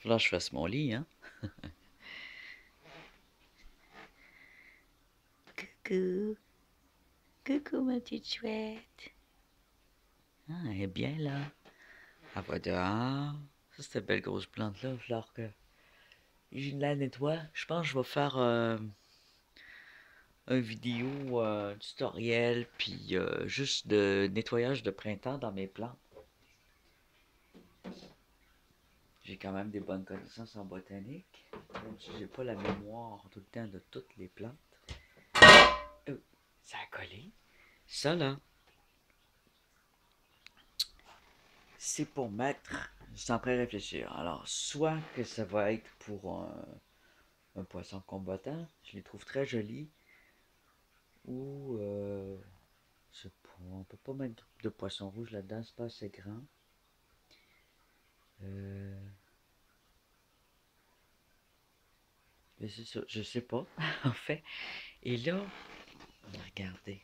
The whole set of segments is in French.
Là, je fasse mon lit, hein. Coucou, coucou ma petite chouette. Ah, elle est bien là. Elle va dehors. Ça, cette belle grosse plante-là, il va falloir que je la nettoie. Je pense que je vais faire un vidéo, un tutoriel, puis juste de nettoyage de printemps dans mes plantes. J'ai quand même des bonnes connaissances en botanique, même si j'ai pas la mémoire tout le temps de toutes les plantes. Oh, ça a collé. Ça là, c'est pour mettre. Je suis en train de réfléchir. Alors, soit que ça va être pour un poisson combattant, je les trouve très jolis, ou je sais pas, on peut pas mettre de poisson rouge là-dedans, c'est pas assez grand. Euh, mais c'est ça, je sais pas, en fait. Et là, regardez.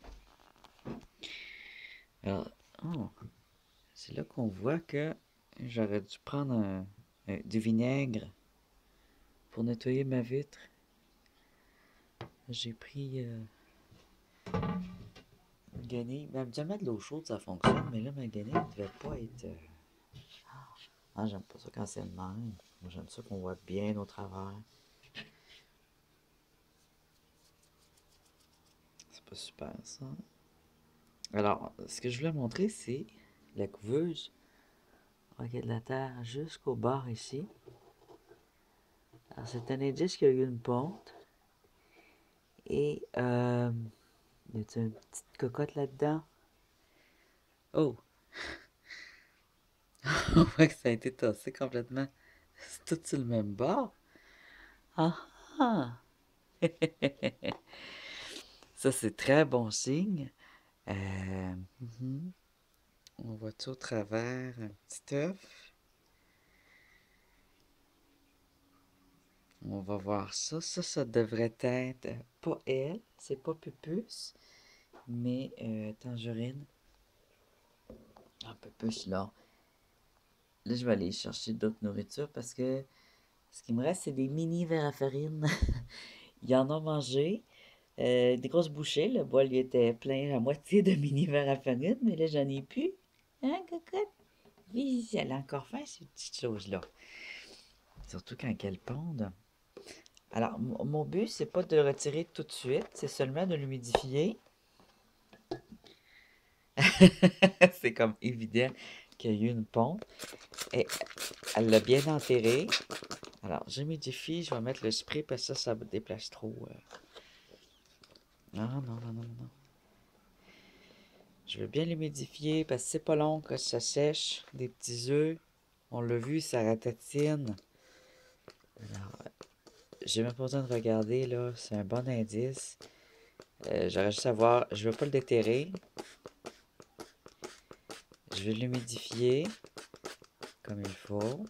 Alors, oh, c'est là qu'on voit que j'aurais dû prendre du vinaigre pour nettoyer ma vitre. J'ai pris une guenille. Ben, habituellement, de l'eau chaude, ça fonctionne, mais là, ma guenille ne devait pas être. Ah, j'aime pas ça quand c'est le même. Moi, j'aime ça qu'on voit bien au travers. C'est pas super, ça. Alors, ce que je voulais montrer, c'est la couveuse. Ok, de la terre jusqu'au bord ici. Alors, c'est un indice qu'il y a eu une ponte. Et, y a une petite cocotte là-dedans? Oh! On voit que ça a été tassé complètement. C'est tout sur le même bord. Ah ah! Ça, c'est très bon signe. Mhm. On voit tout au travers un petit œuf. On va voir ça. Ça devrait être pas elle, c'est pas Pupus, mais Tangerine. Un peu plus là. Là, je vais aller chercher d'autres nourritures parce que ce qui me reste, c'est des mini vers à farine. Il en a mangé. Des grosses bouchées. Le bol il était plein à moitié de mini vers à farine, mais là, j'en ai plus. Hein, cocotte? Oui, elle a encore faim, ces petites choses-là. Surtout quand elles pondent. Alors, mon but, c'est pas de le retirer tout de suite, c'est seulement de l'humidifier. C'est comme évident qu'il y a eu une pompe. Et elle l'a bien enterré. Alors, j'humidifie, je vais mettre le spray parce que ça me déplace trop. Non, non, non, non, non. Je veux bien l'humidifier parce que c'est pas long que ça sèche. Des petits œufs. On l'a vu, ça ratatine. Alors, j'ai même pas besoin de regarder, là. C'est un bon indice. J'aurais juste à voir. Je veux pas le déterrer. Je vais l'humidifier comme il faut.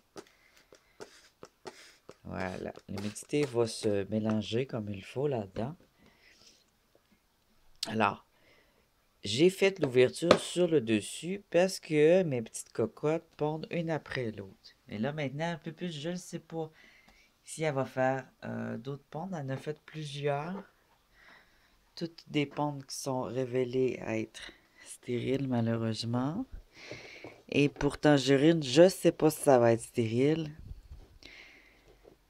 Voilà. L'humidité va se mélanger comme il faut là-dedans. Alors, j'ai fait l'ouverture sur le dessus parce que mes petites cocottes pondent une après l'autre. Mais là, maintenant, un peu plus, je ne sais pas si elle va faire d'autres pondes. Elle en a fait plusieurs. Toutes des pondes qui sont révélées à être stériles, malheureusement. Et pour Tangerine, je sais pas si ça va être stérile.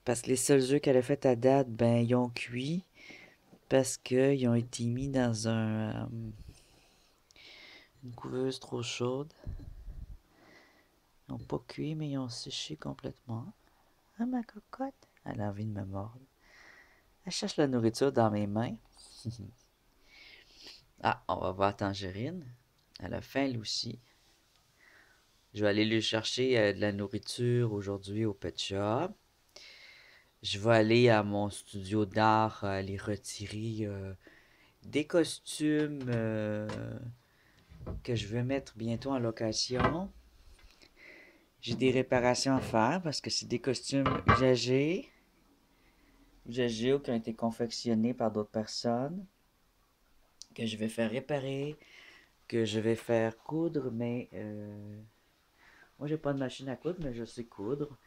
Parce que les seuls œufs qu'elle a fait à date, ben, ils ont cuit. Parce qu'ils ont été mis dans une couveuse trop chaude. Ils n'ont pas cuit, mais ils ont séché complètement. Ah, ma cocotte! Elle a envie de me mordre. Elle cherche la nourriture dans mes mains. Ah, on va voir Tangerine. Elle a faim, elle aussi. Je vais aller lui chercher de la nourriture aujourd'hui au pet shop. Je vais aller à mon studio d'art aller retirer des costumes que je vais mettre bientôt en location. J'ai des réparations à faire parce que c'est des costumes usagés ou qui ont été confectionnés par d'autres personnes que je vais faire réparer, que je vais faire coudre, mais moi j'ai pas de machine à coudre, mais je sais coudre.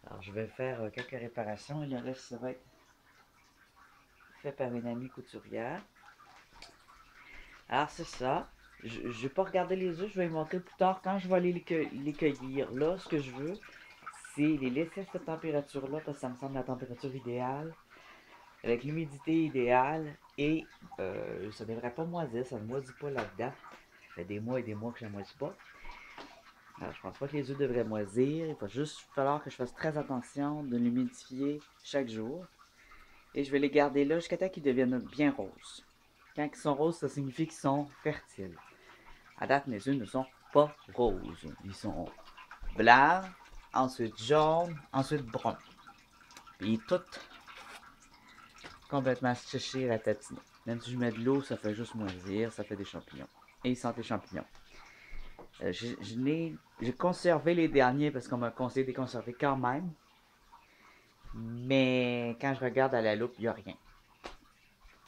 Alors, je vais faire quelques réparations et le reste, ça va être fait par une amie couturière. Alors, c'est ça. Je ne vais pas regarder les œufs, je vais les montrer plus tard quand je vais aller les cueillir. Là, ce que je veux, c'est les laisser à cette température-là parce que ça me semble la température idéale, avec l'humidité idéale et ça devrait pas moisir, ça ne moisit pas là-dedans. Ça fait des mois et des mois que ça ne moisit pas. Alors, je pense pas que les œufs devraient moisir. Il va juste falloir que je fasse très attention de l'humidifier chaque jour. Et je vais les garder là jusqu'à temps qu'ils deviennent bien roses. Quand ils sont roses, ça signifie qu'ils sont fertiles. À date, mes œufs ne sont pas roses. Ils sont blancs, ensuite jaunes, ensuite bruns. Puis tout complètement séché à tatiner. Même si je mets de l'eau, ça fait juste moisir, ça fait des champignons. Et ils sentent les champignons. J'ai conservé les derniers parce qu'on m'a conseillé de les conserver quand même. Mais quand je regarde à la loupe, il n'y a rien.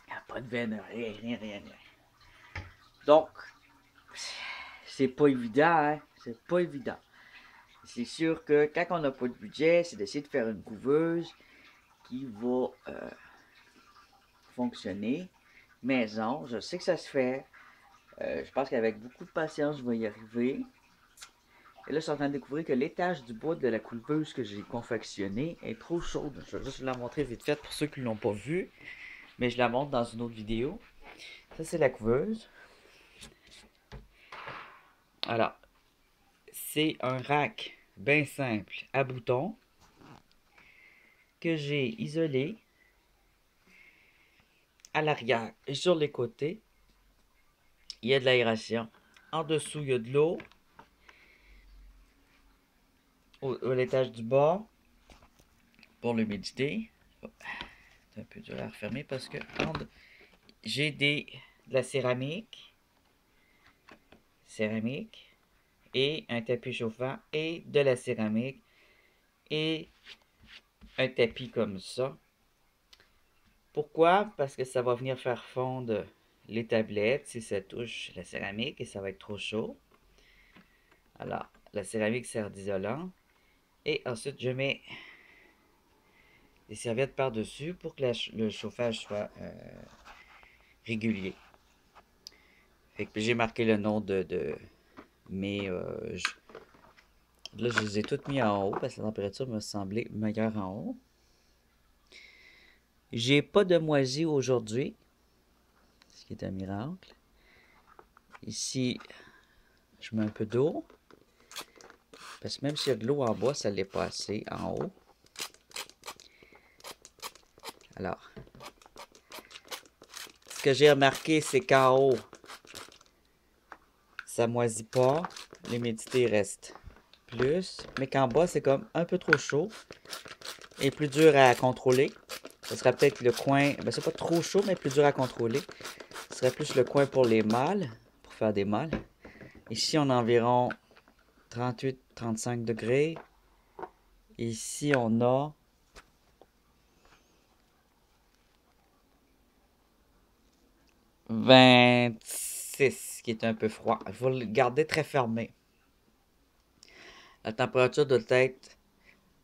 Il n'y a pas de veine, rien. Donc, c'est pas évident, hein? C'est pas évident. C'est sûr que quand on n'a pas de budget, c'est d'essayer de faire une couveuse qui va fonctionner. Maison, je sais que ça se fait. Je pense qu'avec beaucoup de patience, je vais y arriver. Et là, je suis en train de découvrir que l'étage du bois de la couveuse que j'ai confectionnée est trop chaude. Je vais juste vous la montrer vite fait pour ceux qui ne l'ont pas vue. Mais je la montre dans une autre vidéo. Ça, c'est la couveuse. Alors, c'est un rack bien simple à boutons que j'ai isolé à l'arrière et sur les côtés. Il y a de l'aération. En dessous, il y a de l'eau. À l'étage du bas, pour l'humidité. C'est un peu dur à refermer parce que j'ai de la céramique et un tapis chauffant et de la céramique et un tapis comme ça. Pourquoi? Parce que ça va venir faire fondre les tablettes si ça touche la céramique et ça va être trop chaud. Alors, la céramique sert d'isolant. Et ensuite, je mets des serviettes par-dessus pour que le chauffage soit régulier. Fait que j'ai marqué le nom mais là, je les ai toutes mis en haut parce que la température me semblait meilleure en haut. J'ai pas de moisi aujourd'hui, ce qui est un miracle. Ici, je mets un peu d'eau. Parce que même s'il y a de l'eau en bas, ça ne l'est pas assez en haut. Alors, ce que j'ai remarqué, c'est qu'en haut, ça moisit pas. L'humidité reste plus. Mais qu'en bas, c'est comme un peu trop chaud. Et plus dur à contrôler. Ce serait peut-être le coin. Ben, c'est pas trop chaud, mais plus dur à contrôler. Ce serait plus le coin pour les mâles. Pour faire des mâles. Ici, on a environ 38-35 degrés. Ici, on a 26, qui est un peu froid. Il faut le garder très fermé. La température doit être,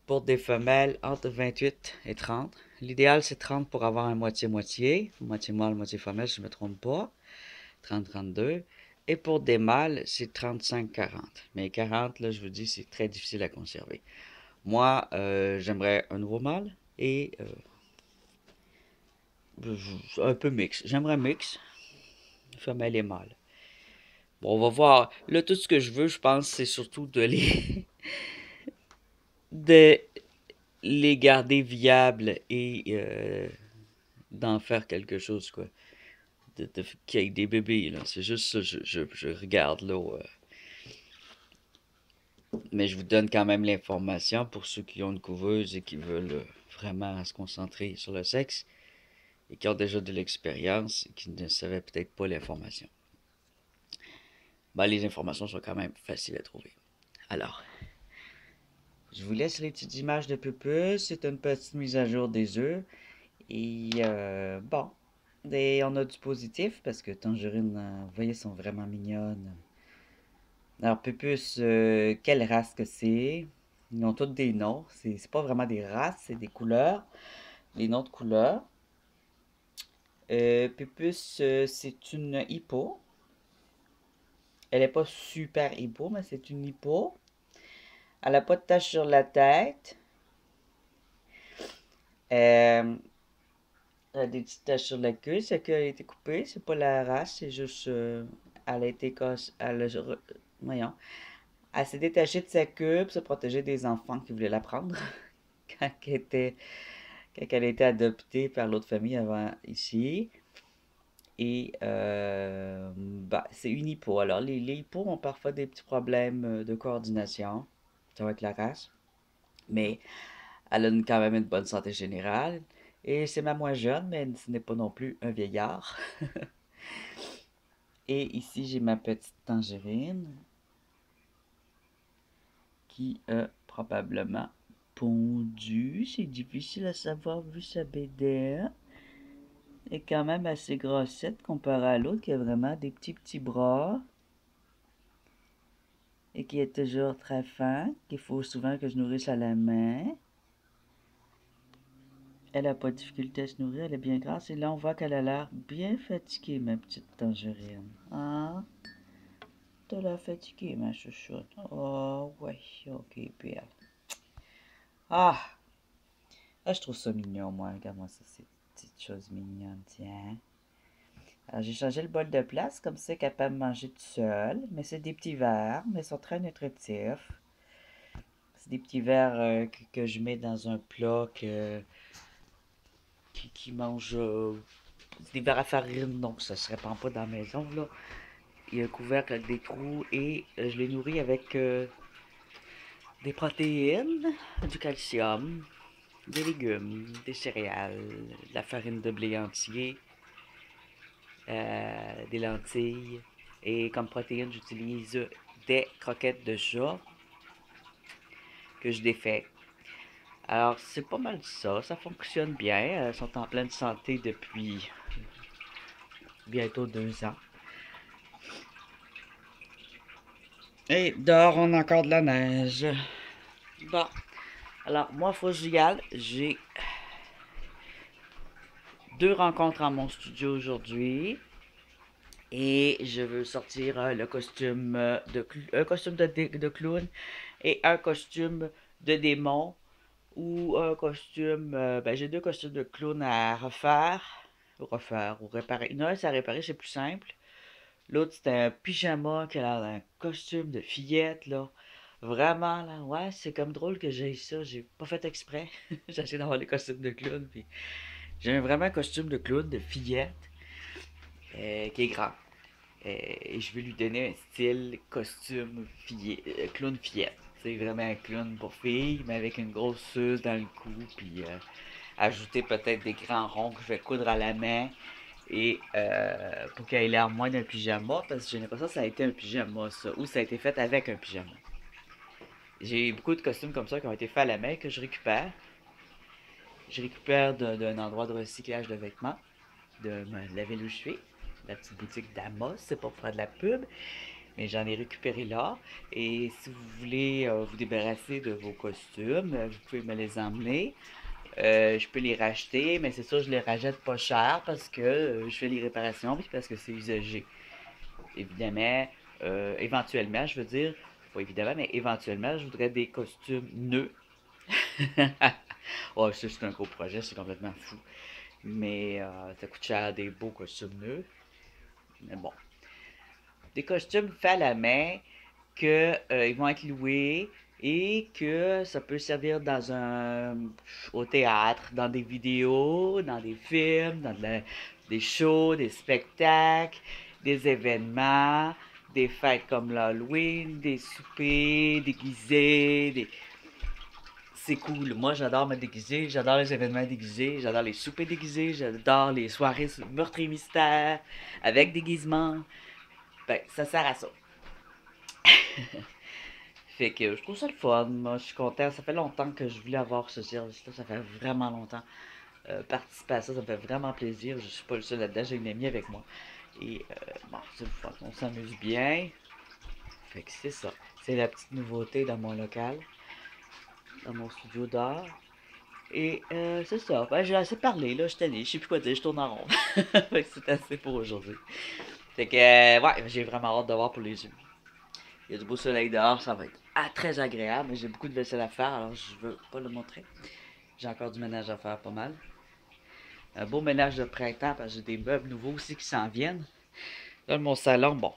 pour des femelles, entre 28 et 30. L'idéal, c'est 30 pour avoir un moitié-moitié. Moitié mâle, moitié femelle, si je ne me trompe pas. 30-32. Et pour des mâles, c'est 35-40. Mais 40, là, je vous dis, c'est très difficile à conserver. Moi, j'aimerais un nouveau mâle et un peu mix. J'aimerais mix, femelle et mâle. Bon, on va voir. Là, tout ce que je veux, je pense, c'est surtout de les garder viables et d'en faire quelque chose, quoi. Qu'il y ait des bébés, là. C'est juste ça, je regarde, là. Mais je vous donne quand même l'information pour ceux qui ont une couveuse et qui veulent vraiment se concentrer sur le sexe et qui ont déjà de l'expérience et qui ne savaient peut-être pas l'information. Ben, les informations sont quand même faciles à trouver. Alors, je vous laisse les petites images de pupus. C'est une petite mise à jour des œufs. Et bon, on a du positif parce que Tangerine, vous voyez, sont vraiment mignonnes. Alors, pupus, quelle race que c'est? Ils ont tous des noms. C'est pas vraiment des races, c'est des couleurs. Les noms de couleurs. Pupus, c'est une hippo. Elle est pas super hippo, mais c'est une hippo. Elle a pas de tache sur la tête. Euh, Elle a des petites taches sur la queue. Sa queue a été coupée. C'est pas la race, c'est juste. Elle a été cassée. Voyons. Elle s'est détachée de sa queue pour se protéger des enfants qui voulaient la prendre quand elle était, quand elle a été adoptée par l'autre famille avant ici. Et bah, c'est une hippo. Alors, les hippos ont parfois des petits problèmes de coordination. Ça va avec la race. Mais elle a quand même une bonne santé générale. Et c'est ma moins jeune, mais ce n'est pas non plus un vieillard. Et ici, j'ai ma petite Tangerine qui a probablement pondu. C'est difficile à savoir vu sa bédaine. Elle est quand même assez grossette comparée à l'autre qui a vraiment des petits bras et qui est toujours très fin, qu'il faut souvent que je nourrisse à la main. Elle n'a pas de difficulté à se nourrir, elle est bien grasse. Et là, on voit qu'elle a l'air bien fatiguée, ma petite Tangerine. Hein? T'as l'air fatiguée, ma chouchoute. Oh, ouais, ok, belle. Ah! Ah, je trouve ça mignon, moi. Regarde-moi ça, ces petites choses mignonnes, tiens. Alors, j'ai changé le bol de place, comme ça, capable de manger tout seul. Mais c'est des petits verres, mais ils sont très nutritifs. C'est des petits verres que je mets dans un plat qui mange. C'est des verres à farine, donc ça se répand pas dans la maison, là. Il y a un couvercle avec des trous et je les nourris avec des protéines, du calcium, des légumes, des céréales, de la farine de blé entier, des lentilles. Et comme protéines, j'utilise des croquettes de chat que je défais. Alors, c'est pas mal ça. Ça fonctionne bien. Elles sont en pleine santé depuis bientôt 2 ans. Et dehors, on a encore de la neige. Bon. Alors, moi, faut que j'y aille. J'ai 2 rencontres à mon studio aujourd'hui. Et je veux sortir le costume un costume de clown et un costume de démon ou un costume. Ben, j'ai 2 costumes de clown à refaire ou réparer. Non, c'est à réparer, c'est plus simple. L'autre, c'était un pyjama qui a l'air d'un costume de fillette, là. Vraiment, là, ouais, c'est comme drôle que j'ai ça. J'ai pas fait exprès. J'ai essayé d'avoir les costumes de clown, puis j'ai vraiment un costume de clown de fillette qui est grand. Et je vais lui donner un style costume clown fillette. C'est vraiment un clown pour fille, mais avec une grosse suce dans le cou, puis ajouter peut-être des grands ronds que je vais coudre à la main. Et pour qu'il ait l'air moins d'un pyjama, parce que j'ai l'impression que ça a été un pyjama, ça, ou ça a été fait avec un pyjama. J'ai beaucoup de costumes comme ça qui ont été faits à la main que je récupère. Je récupère d'un endroit de recyclage de vêtements de la ville où je suis, la petite boutique d'Amos, c'est pas pour faire de la pub, mais j'en ai récupéré là. Et si vous voulez vous débarrasser de vos costumes, vous pouvez me les emmener. Je peux les racheter, mais c'est sûr, je les rachète pas cher parce que je fais les réparations puis parce que c'est usagé. Évidemment, éventuellement, je veux dire, pas évidemment, mais éventuellement, je voudrais des costumes nœuds. Oh, ça, c'est un gros projet, c'est complètement fou. Mais ça coûte cher des beaux costumes nœuds. Mais bon. Des costumes faits à la main que ils vont être loués et que ça peut servir au théâtre, dans des vidéos, dans des films, des shows, des spectacles, des événements, des fêtes comme l'Halloween, des soupers déguisés, c'est cool. Moi, j'adore me déguiser, j'adore les événements déguisés, j'adore les soupers déguisés, j'adore les soirées meurtres et mystères avec déguisement. Ben, ça sert à ça. Fait que je trouve ça le fun. Moi, je suis content. Ça fait longtemps que je voulais avoir ce service-là. Ça fait vraiment longtemps. Participer à ça, ça me fait vraiment plaisir. Je suis pas le seul là-dedans. J'ai une amie avec moi. Et bon, c'est le fun. On s'amuse bien. Fait que c'est ça. C'est la petite nouveauté dans mon local. dans mon studio d'art. Et c'est ça. Ben, j'ai assez parlé, là. Je suis tanné. Je sais plus quoi dire. Je tourne en rond. Fait que c'est assez pour aujourd'hui. Fait que, ouais, j'ai vraiment hâte de voir pour les yeux. Il y a du beau soleil dehors. Ça va être très agréable. J'ai beaucoup de vaisselle à faire, alors je veux pas le montrer. J'ai encore du ménage à faire pas mal. Un beau ménage de printemps parce que j'ai des meubles nouveaux aussi qui s'en viennent. Là, mon salon, bon,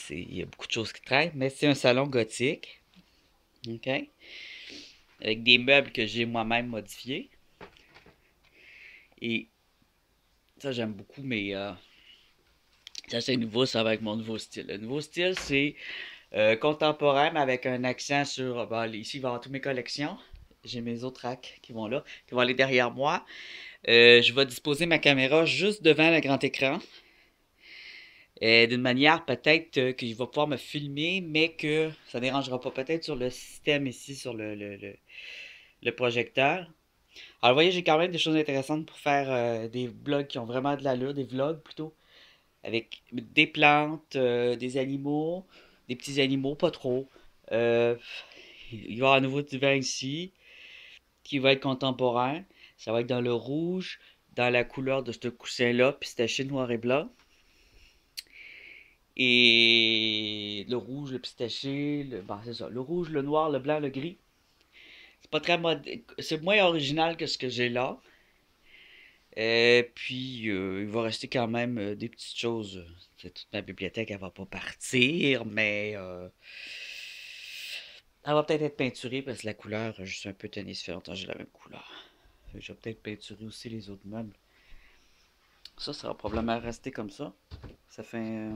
il y a beaucoup de choses qui traînent, mais c'est un salon gothique. OK? Avec des meubles que j'ai moi-même modifiés. Et ça, j'aime beaucoup, mais ça, c'est nouveau, ça va avec mon nouveau style. Le nouveau style, c'est contemporain, mais avec un accent sur. Bon, ici, il va y avoir toutes mes collections. J'ai mes autres racks qui vont là, qui vont aller derrière moi. Je vais disposer ma caméra juste devant le grand écran. D'une manière peut-être qu'il va pouvoir me filmer, mais que ça ne dérangera pas. Peut-être sur le système ici, sur le projecteur. Alors, vous voyez, j'ai quand même des choses intéressantes pour faire des vlogs qui ont vraiment de l'allure, des vlogs plutôt, avec des plantes, des animaux, des petits animaux, pas trop. Euh, il va y avoir un nouveau du vin ici, qui va être contemporain. Ça va être dans le rouge, dans la couleur de ce coussin-là, pistaché noir et blanc. Et le rouge, le pistaché, bon, c'est ça, le rouge, le noir, le blanc, le gris. C'est pas très c'est moins original que ce que j'ai là. Puis, il va rester quand même des petites choses. Toute ma bibliothèque, elle va pas partir, mais elle va peut-être être peinturée parce que la couleur, je suis un peu tanné, ça fait longtemps que j'ai la même couleur. Je vais peut-être peinturer aussi les autres meubles. Ça va probablement rester comme ça. Ça fait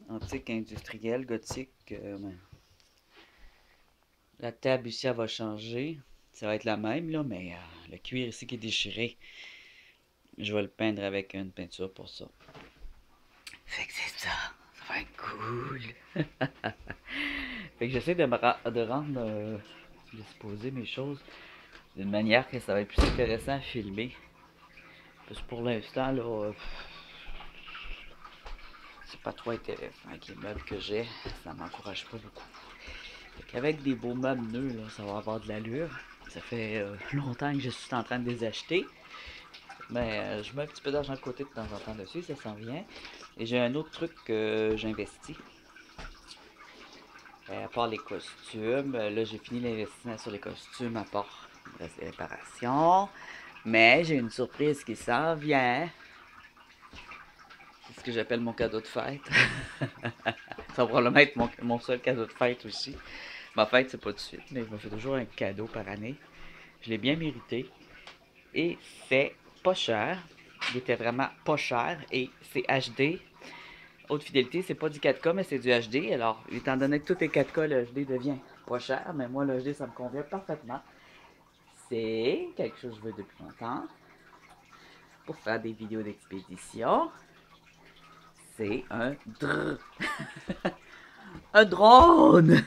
antique, industriel, gothique. Ben, la table ici, elle va changer. Ça va être la même, là, mais le cuir ici qui est déchiré, je vais le peindre avec une peinture pour ça. Fait que c'est ça. Ça va être cool. Fait que j'essaie de rendre, disposer mes choses d'une manière que ça va être plus intéressant à filmer. Parce que pour l'instant, là, c'est pas trop intéressant avec les meubles que j'ai. Ça m'encourage pas beaucoup. Fait qu'avec des beaux meubles neufs, là, ça va avoir de l'allure. Ça fait longtemps que je suis en train de les acheter. Mais je mets un petit peu d'argent de côté de temps en temps dessus, ça s'en vient. Et j'ai un autre truc que j'investis. À part les costumes, là j'ai fini l'investissement sur les costumes à part il reste des réparations. Mais j'ai une surprise qui s'en vient. C'est ce que j'appelle mon cadeau de fête. Ça va probablement être mon seul cadeau de fête aussi. Ma fête, c'est pas tout de suite, mais je me fais toujours un cadeau par année. Je l'ai bien mérité. Et c'est pas cher. Il était vraiment pas cher. Et c'est HD. Haute fidélité, c'est pas du 4K, mais c'est du HD. Alors, étant donné que tout est 4K, le HD devient pas cher. Mais moi, le HD, ça me convient parfaitement. C'est quelque chose que je veux depuis longtemps. Pour faire des vidéos d'expédition. C'est un drone. Un drone.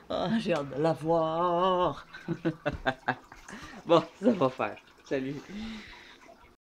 Oh, j'ai hâte de la voir. Bon, ça va faire. Salut.